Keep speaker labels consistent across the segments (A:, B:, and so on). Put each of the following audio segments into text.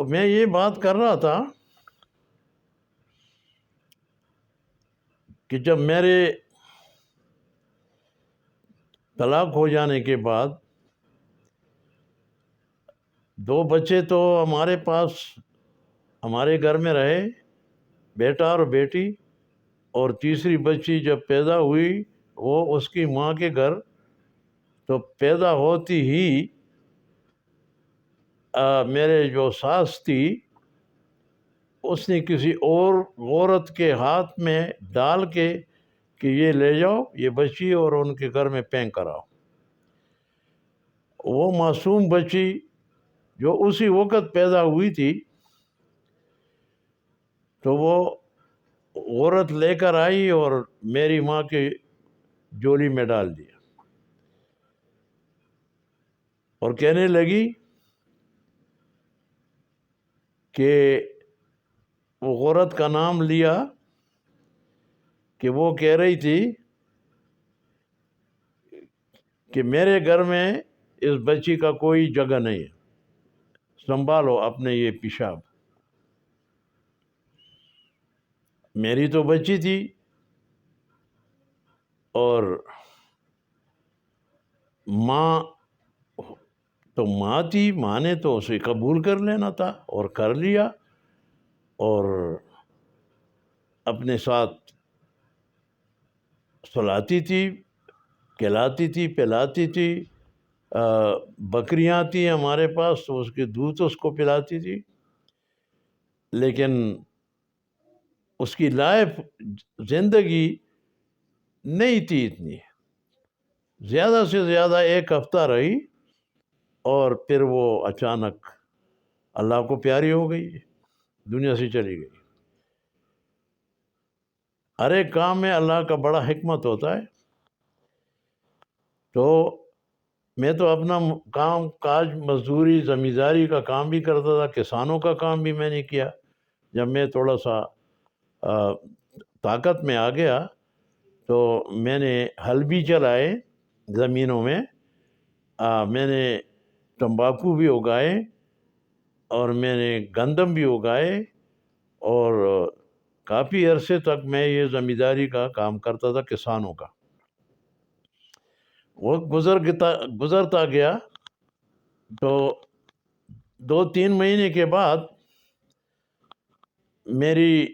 A: میں یہ بات کر رہا تھا کہ جب میرے طلاق ہو جانے کے بعد 2 بچے تو ہمارے پاس ہمارے گھر میں رہے، بیٹا اور بیٹی، اور تیسری بچی جب پیدا ہوئی وہ اس کی ماں کے گھر، تو پیدا ہوتی ہی میرے جو ساس تھی اس نے کسی اور عورت کے ہاتھ میں ڈال کے کہ یہ لے جاؤ یہ بچی اور ان کے گھر میں پینک کراؤ۔ وہ معصوم بچی جو اسی وقت پیدا ہوئی تھی تو وہ عورت لے کر آئی اور میری ماں کی جولی میں ڈال دیا اور کہنے لگی کہ وہ عورت کا نام لیا کہ وہ کہہ رہی تھی کہ میرے گھر میں اس بچی کا کوئی جگہ نہیں ہے، سنبھالو اپنے یہ پیشاب۔ میری تو بچی تھی اور ماں تو ماں تھی، ماں نے تو اسے قبول کر لینا تھا اور کر لیا، اور اپنے ساتھ سلاتی تھی، کھلاتی تھی، پلاتی تھی، بکریاں تھیں ہمارے پاس تو اس کے دودھ اس کو پلاتی تھی، لیکن اس کی لائف زندگی نہیں تھی اتنی، زیادہ سے زیادہ 1 ہفتہ رہی اور پھر وہ اچانک اللہ کو پیاری ہو گئی، دنیا سے چلی گئی۔ ہر ایک کام میں اللہ کا بڑا حکمت ہوتا ہے۔ تو میں تو اپنا کام کاج مزدوری زمینداری کا کام بھی کرتا تھا، کسانوں کا کام بھی میں نے کیا۔ جب میں تھوڑا سا طاقت میں آ گیا تو میں نے ہل بھی چلائے زمینوں میں، میں نے تمباکو بھی اگائے اور میں نے گندم بھی اگائے، اور کافی عرصے تک میں یہ زمینداری کا کام کرتا تھا، کسانوں کا۔ وقت گزرتا گیا تو 2-3 مہینے کے بعد میری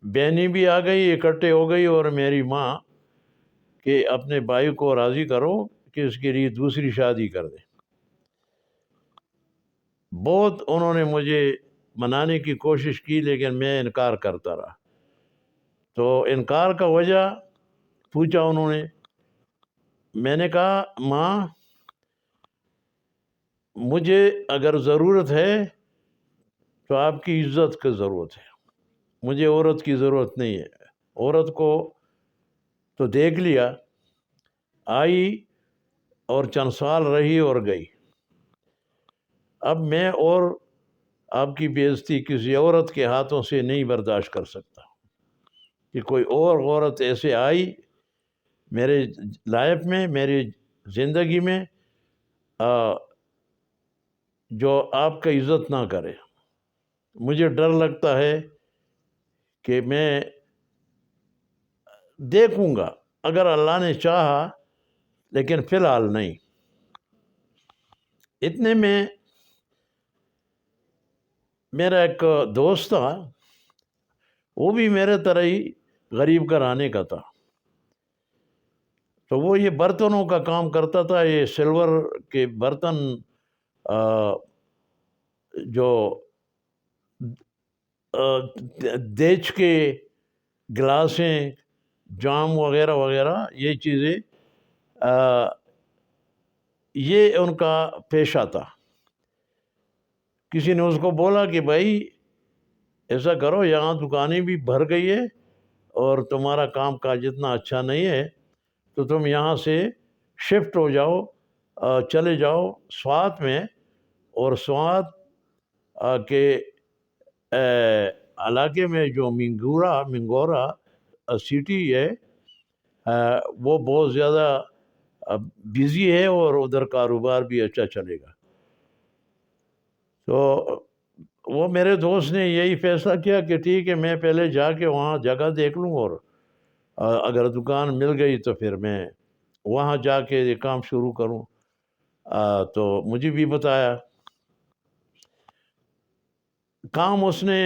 A: بہنی بھی آ گئی، اکٹھے ہو گئی، اور میری ماں کہ اپنے بھائی کو راضی کرو کہ اس کے لیے دوسری شادی کر دیں۔ بہت انہوں نے مجھے منانے کی کوشش کی لیکن میں انکار کرتا رہا۔ تو انکار کا وجہ پوچھا انہوں نے، میں نے کہا ماں مجھے اگر ضرورت ہے تو آپ کی عزت کی ضرورت ہے، مجھے عورت کی ضرورت نہیں ہے۔ عورت کو تو دیکھ لیا، آئی اور چند سال رہی اور گئی۔ اب میں اور آپ کی بے عزتی کسی عورت کے ہاتھوں سے نہیں برداشت کر سکتا کہ کوئی اور عورت ایسے آئی میرے لائف میں، میری زندگی میں، جو آپ کا عزت نہ کرے۔ مجھے ڈر لگتا ہے کہ میں دیکھوں گا اگر اللہ نے چاہا، لیکن فی الحال نہیں۔ اتنے میں میرا ایک دوست تھا، وہ بھی میرے طرح ہی غریب گھرانے کا تھا، تو وہ یہ برتنوں کا کام کرتا تھا، یہ سلور کے برتن، جو دیچ کے گلاسیں، جام وغیرہ وغیرہ، یہ چیزیں یہ ان کا پیشہ تھا۔ کسی نے اس کو بولا کہ بھائی ایسا کرو، یہاں دکانیں بھی بھر گئی ہے اور تمہارا کام کاج اتنا اچھا نہیں ہے تو تم یہاں سے شفٹ ہو جاؤ، چلے جاؤ سوات میں، اور سوات کے علاقے میں جو منگورا سٹی ہے وہ بہت زیادہ بزی ہے اور ادھر کاروبار بھی اچھا چلے گا۔ تو وہ میرے دوست نے یہی فیصلہ کیا کہ ٹھیک ہے میں پہلے جا کے وہاں جگہ دیکھ لوں، اور اگر دکان مل گئی تو پھر میں وہاں جا کے یہ کام شروع کروں۔ تو مجھے بھی بتایا کام اس نے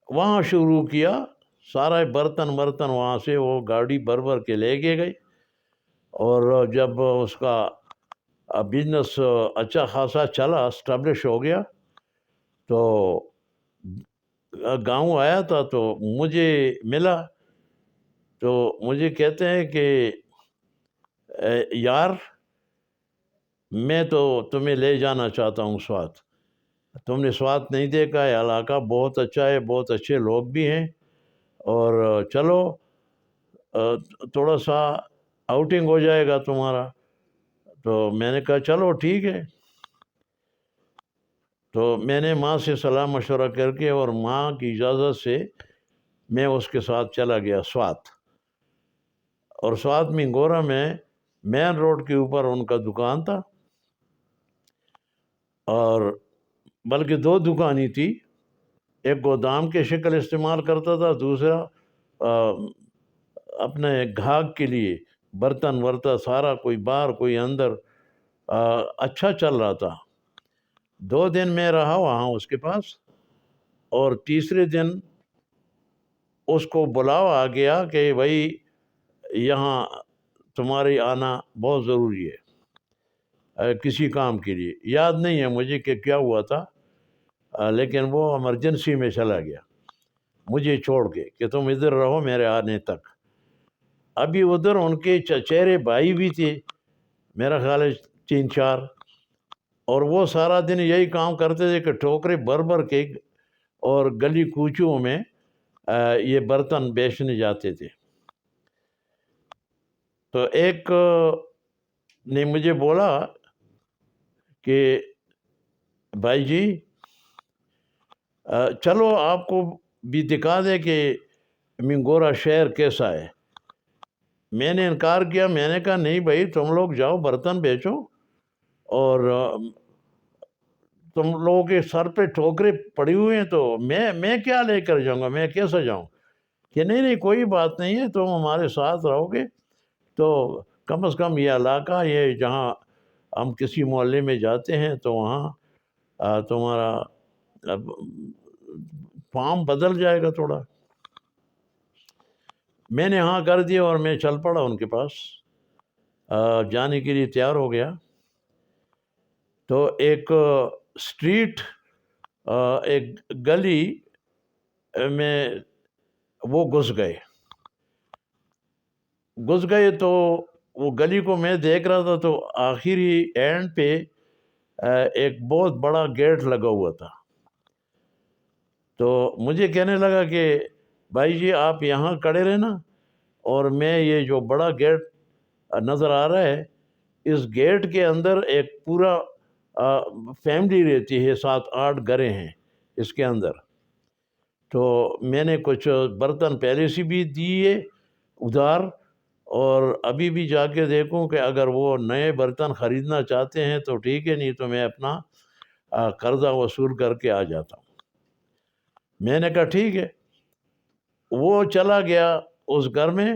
A: وہاں شروع کیا، سارے برتن وہاں سے وہ گاڑی بھر کے لے کے گئی، اور جب اس کا بزنس اچھا خاصا چلا، اسٹیبلش ہو گیا، تو گاؤں آیا تھا تو مجھے ملا، تو مجھے کہتے ہیں کہ یار میں تو تمہیں لے جانا چاہتا ہوں سوات، تم نے سوات نہیں دیکھا ہے، علاقہ بہت اچھا ہے، بہت اچھے لوگ بھی ہیں، اور چلو تھوڑا سا آؤٹنگ ہو جائے گا تمہارا۔ تو میں نے کہا چلو ٹھیک ہے۔ تو میں نے ماں سے صلاح مشورہ کر کے اور ماں کی اجازت سے میں اس کے ساتھ چلا گیا سوات، اور سوات منگورا میں مین روڈ کے اوپر ان کا دکان تھا، اور بلکہ دو دکانیں تھی، ایک گودام کے شکل استعمال کرتا تھا، دوسرا اپنے گھاگ کے لیے برتن ورتن سارا، کوئی باہر کوئی اندر، اچھا چل رہا تھا۔ 2 دن میں رہا وہاں اس کے پاس، اور تیسرے دن اس کو بلاوا آ گیا کہ بھائی یہاں تمہاری آنا بہت ضروری ہے کسی کام کے لیے، یاد نہیں ہے مجھے کہ کیا ہوا تھا، لیکن وہ ایمرجنسی میں چلا گیا مجھے چھوڑ کے کہ تم ادھر رہو میرے آنے تک۔ ابھی ادھر ان کے چچیرے بھائی بھی تھے، میرا خیال ہے 3-4، اور وہ سارا دن یہی کام کرتے تھے کہ ٹوکرے بھر کے اور گلی کوچوں میں یہ برتن بیچنے جاتے تھے۔ تو ایک نے مجھے بولا کہ بھائی جی چلو آپ کو بھی دکھا دے کہ منگورا شہر کیسا ہے۔ میں نے انکار کیا، میں نے کہا نہیں بھائی تم لوگ جاؤ برتن بیچو، اور تم لوگوں کے سر پہ ٹھوکرے پڑی ہوئے ہیں تو میں کیا لے کر جاؤں گا، میں کیسے جاؤں؟ کہ نہیں کوئی بات نہیں ہے، تم ہمارے ساتھ رہو گے تو کم از کم یہ علاقہ، یہ جہاں ہم کسی محلے میں جاتے ہیں تو وہاں تمہارا فارم بدل جائے گا تھوڑا۔ میں نے ہاں کر دیا اور میں چل پڑا ان کے پاس، جانے کے لیے تیار ہو گیا۔ تو ایک اسٹریٹ، ایک گلی میں وہ گھس گئے تو وہ گلی کو میں دیکھ رہا تھا، تو آخری اینڈ پہ ایک بہت بڑا گیٹ لگا ہوا تھا۔ تو مجھے کہنے لگا کہ بھائی جی آپ یہاں کھڑے رہنا، اور میں یہ جو بڑا گیٹ نظر آ رہا ہے اس گیٹ کے اندر ایک پورا فیملی رہتی ہے، 7-8 گھریں ہیں اس کے اندر۔ تو میں نے کچھ برتن پہلے سے بھی دیے ادھار، اور ابھی بھی جا کے دیکھوں کہ اگر وہ نئے برتن خریدنا چاہتے ہیں تو ٹھیک ہے، نہیں تو میں اپنا قرضہ وصول کر کے آ جاتا ہوں۔ میں نے کہا ٹھیک ہے۔ وہ چلا گیا اس گھر میں،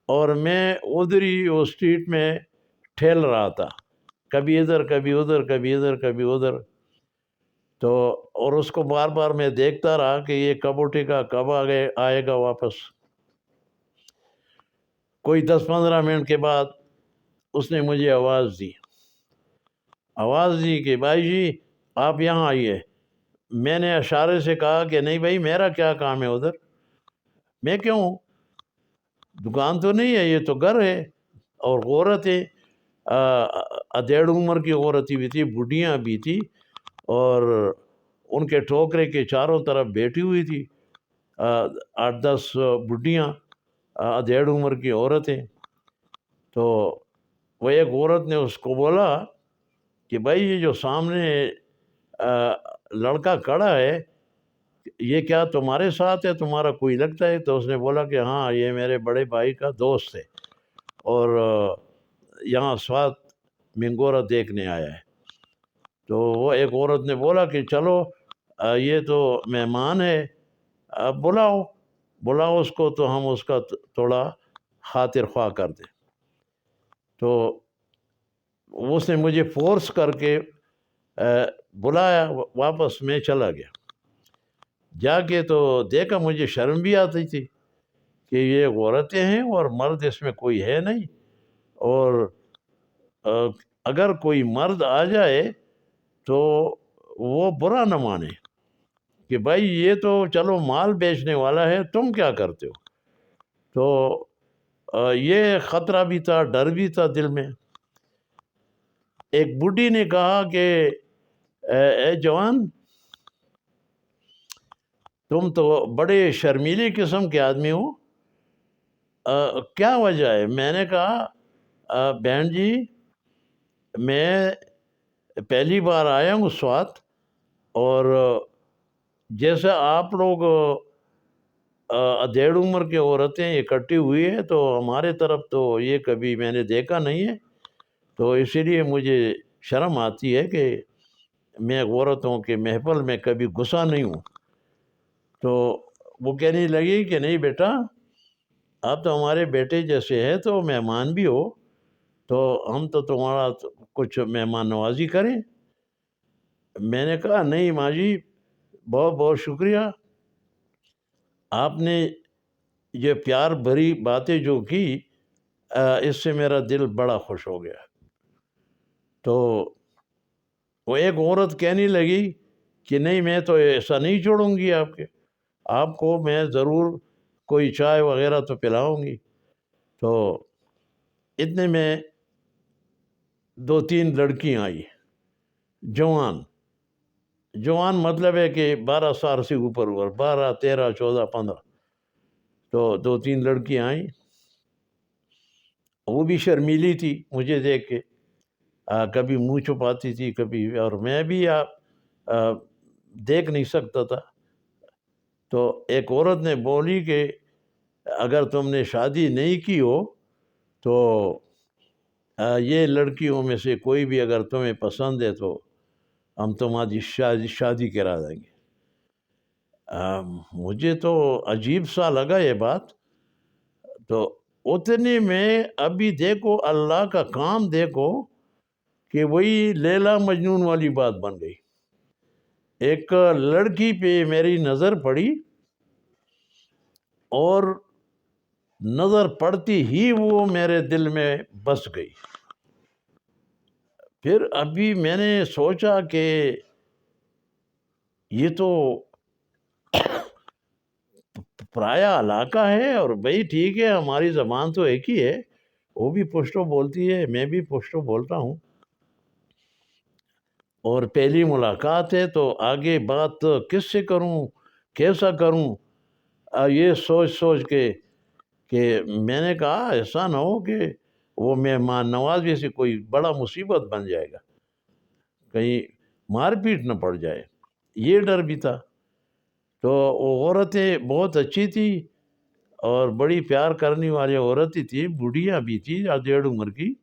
A: اور میں ادھر ہی اس اسٹریٹ میں ٹھیل رہا تھا، کبھی ادھر کبھی ادھر، کبھی ادھر کبھی ادھر۔ تو اور اس کو بار بار میں دیکھتا رہا کہ یہ کب اٹھے گا، کب آئے گا واپس۔ کوئی 10-15 منٹ کے بعد اس نے مجھے آواز دی کہ بھائی جی آپ یہاں آئیے۔ میں نے اشارے سے کہا کہ نہیں بھائی میرا کیا کام ہے ادھر، میں کیوں؟ دکان تو نہیں ہے، یہ تو گھر ہے، اور عورتیں ادھیڑ عمر کی عورتیں بھی تھی، بڈھیاں بھی تھی، اور ان کے ٹوکرے کے چاروں طرف بیٹھی ہوئی تھی 8-10 بڈھیاں، ادھیڑ عمر کی عورتیں۔ تو وہ ایک عورت نے اس کو بولا کہ بھائی یہ جو سامنے لڑکا کھڑا ہے یہ کیا تمہارے ساتھ ہے، تمہارا کوئی لگتا ہے؟ تو اس نے بولا کہ ہاں یہ میرے بڑے بھائی کا دوست ہے، اور یہاں سوات منگورا دیکھنے آیا ہے۔ تو وہ ایک عورت نے بولا کہ چلو یہ تو مہمان ہے، اب بلاؤ اس کو، تو ہم اس کا تھوڑا خاطر خواہ کر دیں۔ تو اس نے مجھے فورس کر کے بلایا، واپس میں چلا گیا۔ جا کے تو دیکھا، مجھے شرم بھی آتی تھی کہ یہ عورتیں ہیں اور مرد اس میں کوئی ہے نہیں، اور اگر کوئی مرد آ جائے تو وہ برا نہ مانے کہ بھائی یہ تو چلو مال بیچنے والا ہے، تم کیا کرتے ہو۔ تو یہ خطرہ بھی تھا، ڈر بھی تھا دل میں۔ ایک بڈھی نے کہا کہ اے جوان، تم تو بڑے شرمیلی قسم کے آدمی ہو، کیا وجہ ہے؟ میں نے کہا بہن جی، میں پہلی بار آیا ہوں اس وقت، اور جیسا آپ لوگ ادھیڑ عمر کی عورتیں اکٹھی ہوئی ہیں تو ہمارے طرف تو یہ کبھی میں نے دیکھا نہیں ہے، تو اسی لیے مجھے شرم آتی ہے کہ میں عورتوں کے محفل میں کبھی گھسا نہیں ہوں۔ تو وہ کہنے لگی کہ نہیں بیٹا، آپ تو ہمارے بیٹے جیسے ہیں، تو مہمان بھی ہو، تو ہم تو تمہارا کچھ مہمان نوازی کریں۔ میں نے کہا نہیں ماں جی، بہت بہت شکریہ، آپ نے یہ پیار بھری باتیں جو کی، اس سے میرا دل بڑا خوش ہو گیا۔ تو وہ ایک عورت کہنے لگی کہ نہیں، میں تو ایسا نہیں چھوڑوں گی، آپ کو میں ضرور کوئی چائے وغیرہ تو پلاؤں گی۔ تو اتنے میں 2-3 لڑکیاں آئی، جوان مطلب ہے کہ 12 سال سے اوپر 12، 13، 14، 15۔ تو 2-3 لڑکیاں آئیں، وہ بھی شرمیلی تھی مجھے دیکھ کے، کبھی منہ چھپاتی تھی کبھی، اور میں بھی دیکھ نہیں سکتا تھا۔ تو ایک عورت نے بولی کہ اگر تم نے شادی نہیں کی ہو تو یہ لڑکیوں میں سے کوئی بھی اگر تمہیں پسند ہے تو ہم تمہاری شادی کرا دیں گے۔ مجھے تو عجیب سا لگا یہ بات۔ تو اتنے میں ابھی دیکھو اللہ کا کام، دیکھو کہ وہی لیلا مجنون والی بات بن گئی۔ ایک لڑکی پہ میری نظر پڑی، اور نظر پڑتی ہی وہ میرے دل میں بس گئی۔ پھر ابھی میں نے سوچا کہ یہ تو پرایا علاقہ ہے، اور بھائی ٹھیک ہے، ہماری زبان تو ایک ہی ہے، وہ بھی پشتو بولتی ہے، میں بھی پشتو بولتا ہوں، اور پہلی ملاقات ہے، تو آگے بات کس سے کروں، کیسا کروں، یہ سوچ کے کہ میں نے کہا ایسا نہ ہو کہ وہ مہمان نوازی سے کوئی بڑا مصیبت بن جائے گا، کہیں مار پیٹ نہ پڑ جائے، یہ ڈر بھی تھا۔ تو وہ عورتیں بہت اچھی تھی اور بڑی پیار کرنے والی عورتیں تھی، بوڑھیاں بھی تھی 1.5 عمر کی،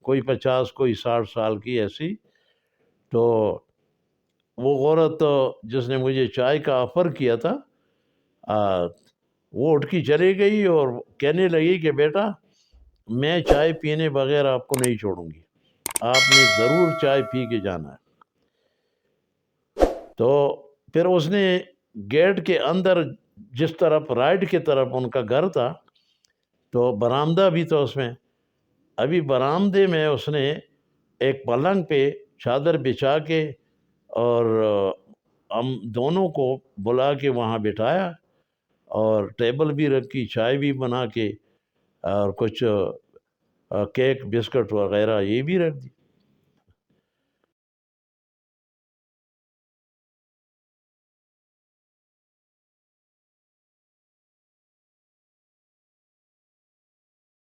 A: کوئی 50 کوئی 60 سال کی ایسی۔ تو وہ عورت جس نے مجھے چائے کا آفر کیا تھا، وہ اٹھ کی چلی گئی اور کہنے لگی کہ بیٹا، میں چائے پینے بغیر آپ کو نہیں چھوڑوں گی، آپ نے ضرور چائے پی کے جانا ہے۔ تو پھر اس نے گیٹ کے اندر، جس طرف رائٹ کی طرف ان کا گھر تھا، تو برآمدہ بھی تھا اس میں، ابھی برآمدے میں اس نے ایک پلنگ پہ چادر بچھا کے اور ہم دونوں کو بلا کے وہاں بٹھایا، اور ٹیبل بھی رکھی، چائے بھی بنا کے، اور کچھ کیک بسکٹ وغیرہ یہ بھی رکھ دی۔